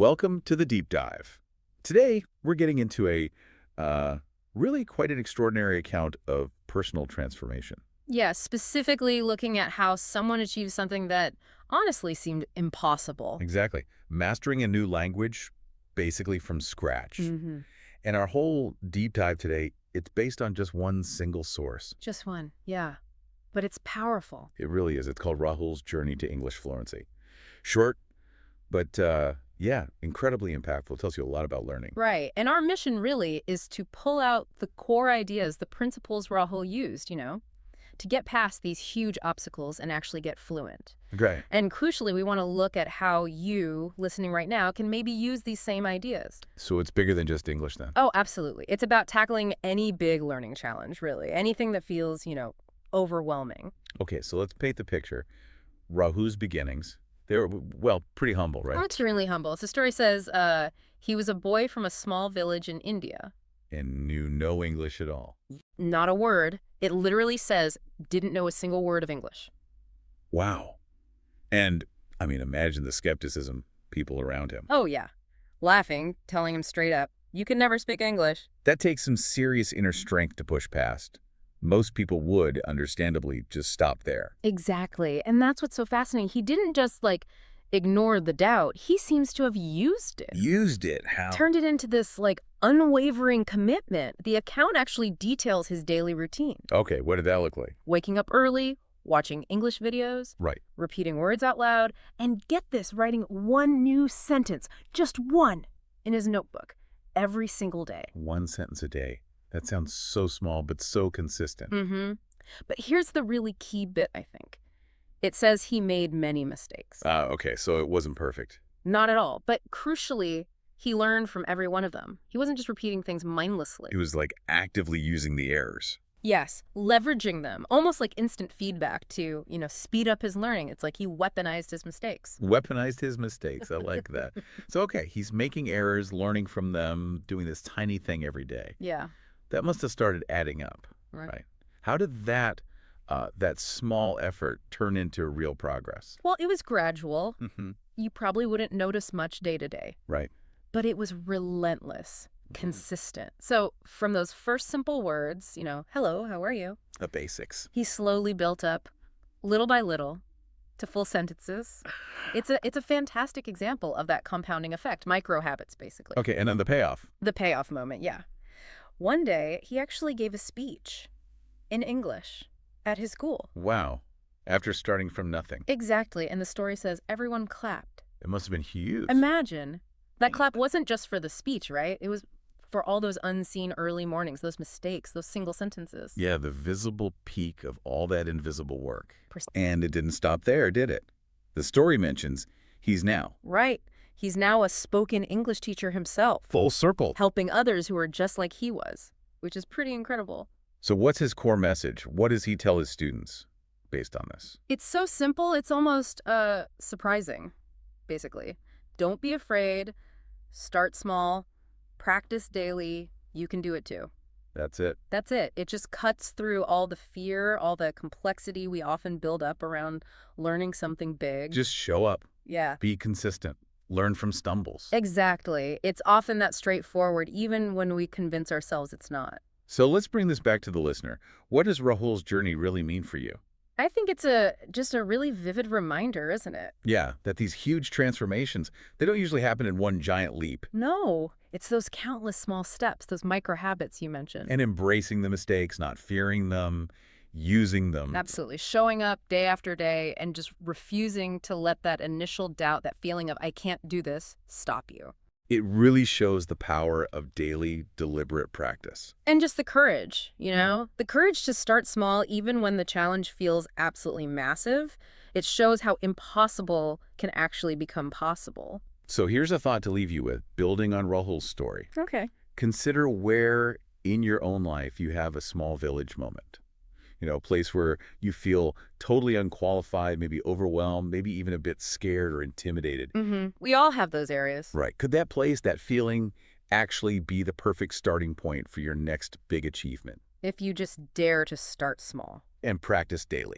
Welcome to the deep dive. Today, we're getting into a really quite an extraordinary account of personal transformation. Yeah, specifically looking at how someone achieved something that honestly seemed impossible. Exactly. Mastering a new language, basically from scratch. hmm And our whole deep dive today, it's based on just one single source. Just one, yeah. But it's powerful. It really is. It's called Rahul's Journey to English Fluency. Short, but yeah, incredibly impactful. It tells you a lot about learning. Right. And our mission really is to pull out the core ideas, the principles Rahul used, to get past these huge obstacles and actually get fluent. Great. And crucially, we want to look at how you, listening right now, can maybe use these same ideas. So it's bigger than just English then? Oh, absolutely. It's about tackling any big learning challenge, really. Anything that feels, overwhelming. Okay, so let's paint the picture. Rahul's beginnings. They were, well, pretty humble, right? Extremely humble. So the story says he was a boy from a small village in India. And knew no English at all. Not a word. It literally says didn't know a single word of English. Wow. And, I mean, imagine the skepticism people around him. Oh, yeah. Laughing, telling him straight up, you can never speak English. That takes some serious inner strength to push past. Most people would, understandably, just stop there. Exactly. And that's what's so fascinating. He didn't just, ignore the doubt. He seems to have used it. Used it? How? Turned it into this, unwavering commitment. The account actually details his daily routine. Okay, what did that look like? Waking up early, watching English videos, Right. repeating words out loud, and get this, writing one new sentence, just one, in his notebook, every single day. One sentence a day. That sounds so small, but so consistent. But here's the really key bit, I think. It says he made many mistakes. Okay, so it wasn't perfect. Not at all. But crucially, he learned from every one of them. He wasn't just repeating things mindlessly. It was like actively using the errors. Yes, leveraging them, almost like instant feedback to, speed up his learning. It's like he weaponized his mistakes. Weaponized his mistakes. I like that. So, okay, he's making errors, learning from them, doing this tiny thing every day. Yeah. That must have started adding up, right? How did that small effort turn into real progress? Well, it was gradual. You probably wouldn't notice much day to day. Right. But it was relentless, consistent. So from those first simple words, hello, how are you? The basics. He slowly built up, little by little, to full sentences. It's a fantastic example of that compounding effect, micro habits, basically. Okay, and then the payoff. The payoff moment, yeah. One day, he actually gave a speech in English at his school. Wow. After starting from nothing. Exactly, and the story says everyone clapped. It must have been huge. Imagine. That clap wasn't just for the speech, right? It was for all those unseen early mornings, those mistakes, those single sentences. Yeah, the visible peak of all that invisible work. And it didn't stop there, did it? The story mentions he's now. Right. He's now a spoken English teacher himself. Full circle. Helping others who are just like he was, which is pretty incredible. So what's his core message? What does he tell his students based on this? It's so simple, it's almost surprising, basically. Don't be afraid. Start small. Practice daily. You can do it too. That's it. That's it. It just cuts through all the fear, all the complexity we often build up around learning something big. Just show up. Yeah. Be consistent. Learn from stumbles. Exactly. It's often that straightforward, even when we convince ourselves it's not. So let's bring this back to the listener. What does Rahul's journey really mean for you? I think it's just a really vivid reminder, isn't it? Yeah, that these huge transformations, they don't usually happen in one giant leap. No, it's those countless small steps, those micro habits you mentioned. And embracing the mistakes, not fearing them, using them. Absolutely. Showing up day after day and just refusing to let that initial doubt, that feeling of I can't do this, stop you. It really shows the power of daily, deliberate practice. And just the courage, the courage to start small even when the challenge feels absolutely massive. It shows how impossible can actually become possible. So here's a thought to leave you with, building on Rahul's story. Okay. Consider where in your own life you have a small village moment. A place where you feel totally unqualified, maybe overwhelmed, maybe even a bit scared or intimidated. We all have those areas. Right. Could that place, that feeling, actually be the perfect starting point for your next big achievement? If you just dare to start small. And practice daily.